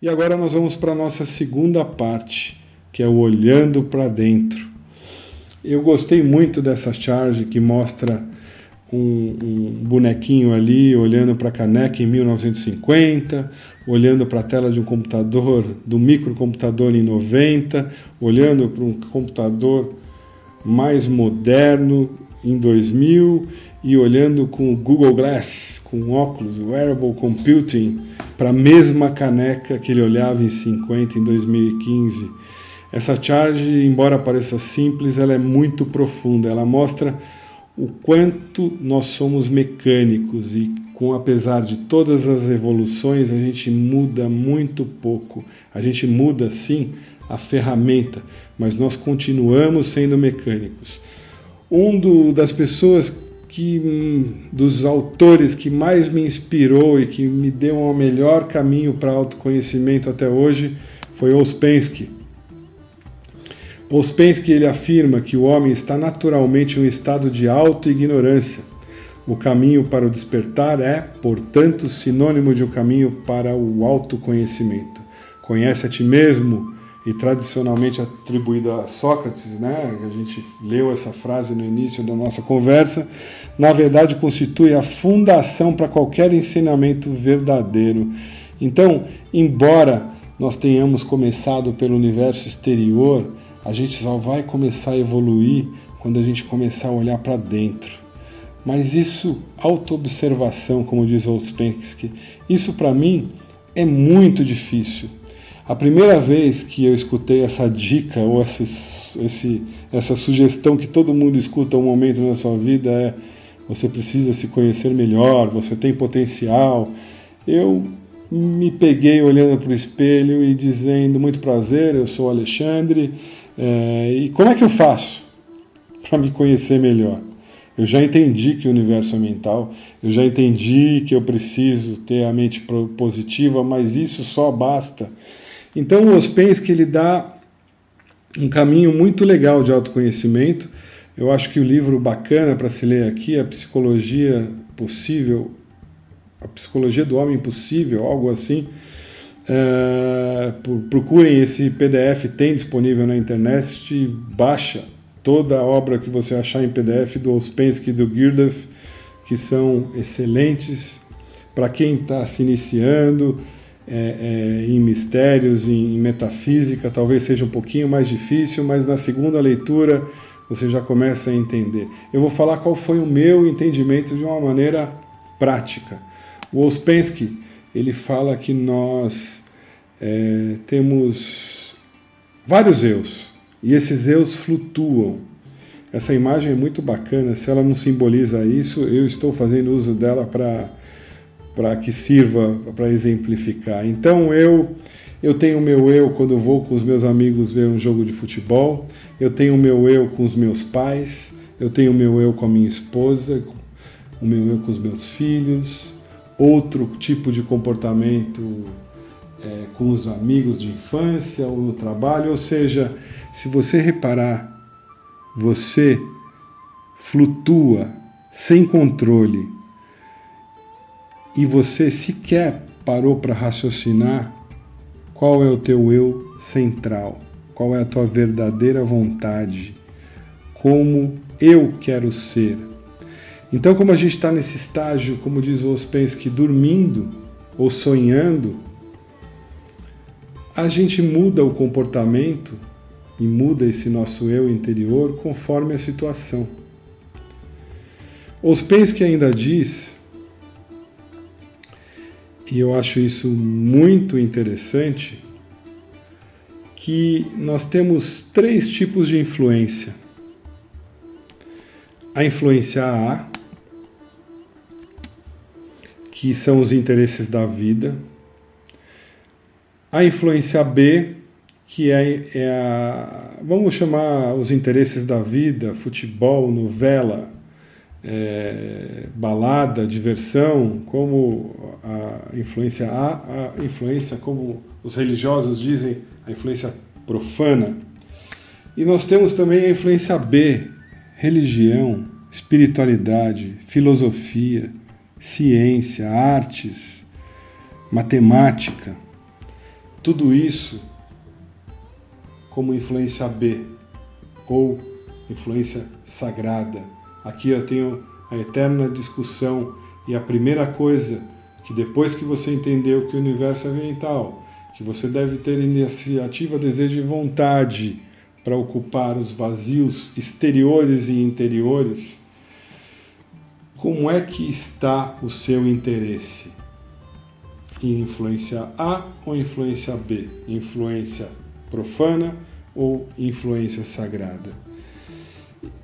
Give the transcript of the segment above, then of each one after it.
E agora nós vamos para a nossa segunda parte, que é o Olhando para Dentro. Eu gostei muito dessa charge que mostra um bonequinho ali olhando para a caneca em 1950, olhando para a tela de um computador, do microcomputador em 90, olhando para um computador mais moderno em 2000 e olhando com o Google Glass, com óculos, wearable computing, para a mesma caneca que ele olhava em 50, em 2015. Essa charge, embora pareça simples, ela é muito profunda, ela mostra o quanto nós somos mecânicos e, apesar de todas as evoluções, a gente muda muito pouco. A gente muda, sim, a ferramenta, mas nós continuamos sendo mecânicos. Das pessoas dos autores que mais me inspirou e que me deu um melhor caminho para autoconhecimento até hoje foi Ouspensky. Ouspensky, ele afirma que o homem está naturalmente em um estado de auto-ignorância. O caminho para o despertar é, portanto, sinônimo de um caminho para o autoconhecimento. Conhece a ti mesmo, e tradicionalmente atribuída a Sócrates, né? A gente leu essa frase no início da nossa conversa, na verdade constitui a fundação para qualquer ensinamento verdadeiro. Então, embora nós tenhamos começado pelo universo exterior, a gente só vai começar a evoluir quando a gente começar a olhar para dentro. Mas isso, autoobservação, como diz Ouspensky, isso para mim é muito difícil. A primeira vez que eu escutei essa dica ou essa sugestão que todo mundo escuta um momento na sua vida é: você precisa se conhecer melhor, você tem potencial. Eu me peguei olhando para o espelho e dizendo: muito prazer, eu sou o Alexandre, e como é que eu faço para me conhecer melhor? Eu já entendi que o universo é mental, eu já entendi que eu preciso ter a mente positiva, mas isso só basta. Então o Ouspensky, ele dá um caminho muito legal de autoconhecimento. Eu acho que o livro bacana para se ler aqui é A Psicologia Possível, A Psicologia do Homem Possível, algo assim. Procurem esse PDF, tem disponível na internet, baixa toda a obra que você achar em PDF do Ouspensky e do Girdler, que são excelentes para quem está se iniciando em mistérios, em metafísica. Talvez seja um pouquinho mais difícil, mas na segunda leitura você já começa a entender. Eu vou falar qual foi o meu entendimento de uma maneira prática. O Ouspensky, ele fala que nós temos vários eus, e esses eus flutuam. Essa imagem é muito bacana. Se ela não simboliza isso, eu estou fazendo uso dela para que sirva para exemplificar. Então eu tenho o meu eu quando eu vou com os meus amigos ver um jogo de futebol, eu tenho o meu eu com os meus pais, eu tenho o meu eu com a minha esposa, o meu eu com os meus filhos, outro tipo de comportamento com os amigos de infância ou no trabalho. Ou seja, se você reparar, você flutua sem controle e você sequer parou para raciocinar qual é o teu eu central, qual é a tua verdadeira vontade, como eu quero ser. Então, como a gente está nesse estágio, como diz o Ouspensky, dormindo ou sonhando, a gente muda o comportamento e muda esse nosso eu interior conforme a situação. Ouspensky ainda diz, e eu acho isso muito interessante, que nós temos 3 tipos de influência. A influência A, que são os interesses da vida. A influência B, que vamos chamar os interesses da vida, futebol, novela, balada, diversão, como a influência A, a influência, como os religiosos dizem, a influência profana. E nós temos também a influência B, religião, espiritualidade, filosofia, ciência, artes, matemática. tudo isso como influência B, ou influência sagrada. Aqui eu tenho a eterna discussão, e a primeira coisa, que depois que você entendeu que o universo é mental, que você deve ter iniciativa, desejo e vontade para ocupar os vazios exteriores e interiores, como é que está o seu interesse? Em influência A ou influência B? Influência profana ou influência sagrada?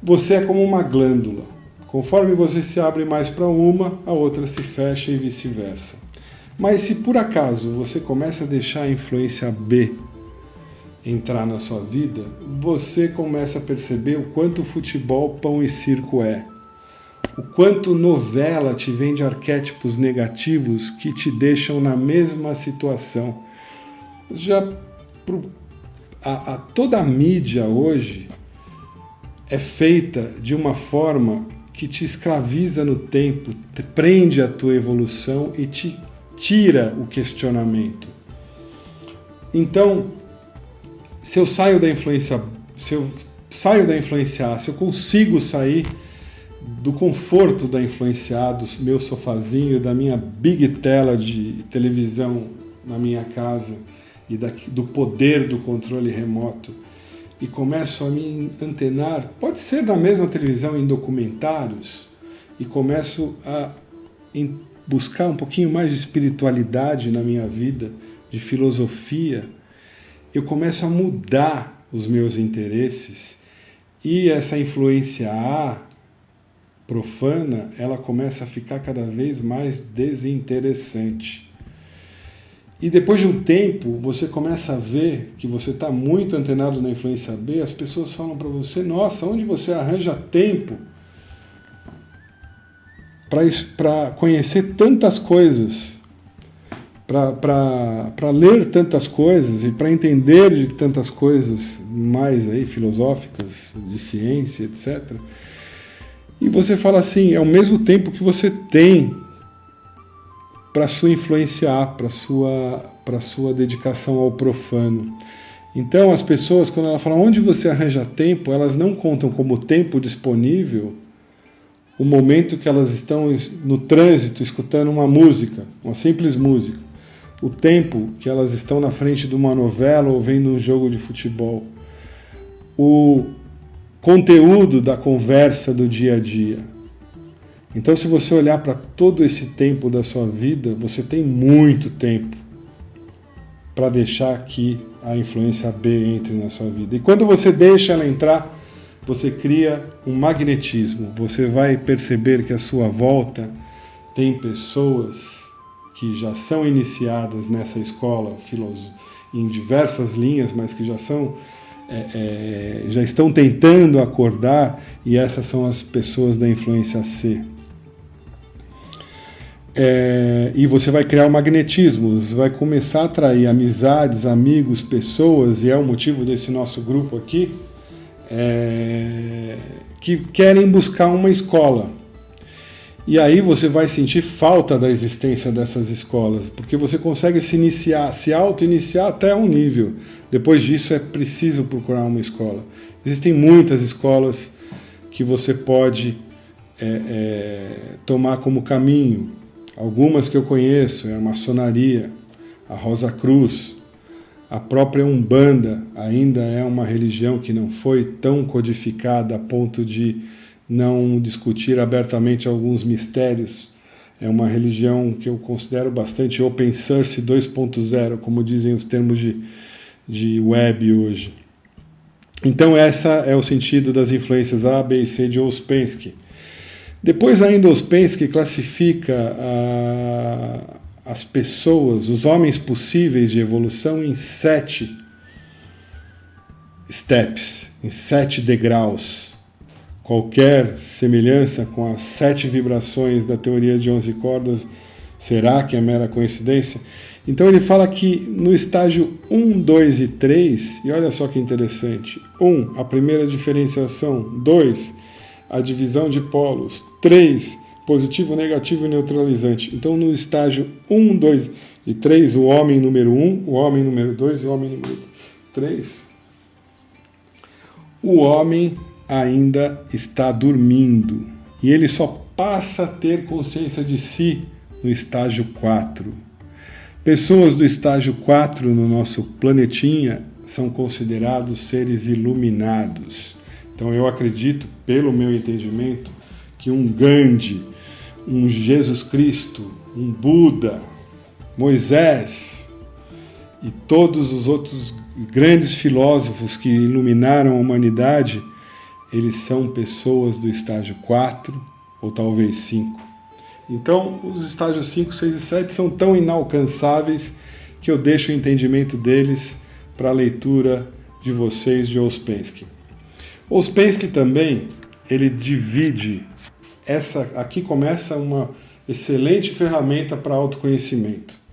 Você é como uma glândula. Conforme você se abre mais para uma, a outra se fecha e vice-versa. Mas se por acaso você começa a deixar a influência B entrar na sua vida, você começa a perceber o quanto futebol, pão e circo é. O quanto novela te vende arquétipos negativos que te deixam na mesma situação. Toda a mídia hoje é feita de uma forma que te escraviza no tempo, prende a tua evolução e te tira o questionamento. Então, se eu saio da influência A, se eu consigo sair do conforto da influência A, do meu sofazinho, da minha big tela de televisão na minha casa e do poder do controle remoto, e começo a me antenar, pode ser da mesma televisão, em documentários, e começo a buscar um pouquinho mais de espiritualidade na minha vida, de filosofia, eu começo a mudar os meus interesses, e essa influência A profana, ela começa a ficar cada vez mais desinteressante. E depois de um tempo, você começa a ver que você está muito antenado na influência B, as pessoas falam para você, nossa, onde você arranja tempo para conhecer tantas coisas, para ler tantas coisas e para entender de tantas coisas mais aí, filosóficas, de ciência, etc. E você fala assim, é o mesmo tempo que você tem para sua influência A, para sua dedicação ao profano. Então as pessoas, quando elas falam onde você arranja tempo, elas não contam como tempo disponível o momento que elas estão no trânsito escutando uma música, uma simples música, o tempo que elas estão na frente de uma novela ou vendo um jogo de futebol, o conteúdo da conversa do dia a dia. Então, se você olhar para todo esse tempo da sua vida, você tem muito tempo para deixar que a influência B entre na sua vida. E quando você deixa ela entrar, você cria um magnetismo. Você vai perceber que à sua volta tem pessoas que já são iniciadas nessa escola em diversas linhas, mas que já estão tentando acordar, e essas são as pessoas da influência C. E você vai criar um magnetismo, você vai começar a atrair amizades, amigos, pessoas, e é o motivo desse nosso grupo aqui, que querem buscar uma escola. E aí você vai sentir falta da existência dessas escolas, porque você consegue se auto-iniciar até um nível. Depois disso é preciso procurar uma escola. Existem muitas escolas que você pode tomar como caminho. Algumas que eu conheço é a maçonaria, a Rosa Cruz, a própria Umbanda ainda é uma religião que não foi tão codificada a ponto de não discutir abertamente alguns mistérios. É uma religião que eu considero bastante open source 2.0, como dizem os termos de web hoje. Então essa é o sentido das influências A, B e C de Ouspensky. Depois ainda Ouspensky classifica as pessoas, os homens possíveis de evolução em 7 steps, em 7 degraus. Qualquer semelhança com as 7 vibrações da teoria de 11 cordas, será que é mera coincidência? Então ele fala que no estágio 1, 2 e 3, e olha só que interessante, 1, a primeira diferenciação, 2, a divisão de polos, 3, positivo, negativo e neutralizante. Então no estágio 1, 2 E 3, o homem número 1, o homem número 2 e o homem número 3. O homem ainda está dormindo e ele só passa a ter consciência de si no estágio 4. Pessoas do estágio 4 no nosso planetinha são considerados seres iluminados. Então eu acredito, pelo meu entendimento, que um Gandhi, um Jesus Cristo, um Buda, Moisés e todos os outros grandes filósofos que iluminaram a humanidade, eles são pessoas do estágio 4 ou talvez 5. Então, os estágios 5, 6 e 7 são tão inalcançáveis que eu deixo o entendimento deles para a leitura de vocês de Ouspensky. Ouspensky também, ele divide, aqui começa uma excelente ferramenta para autoconhecimento.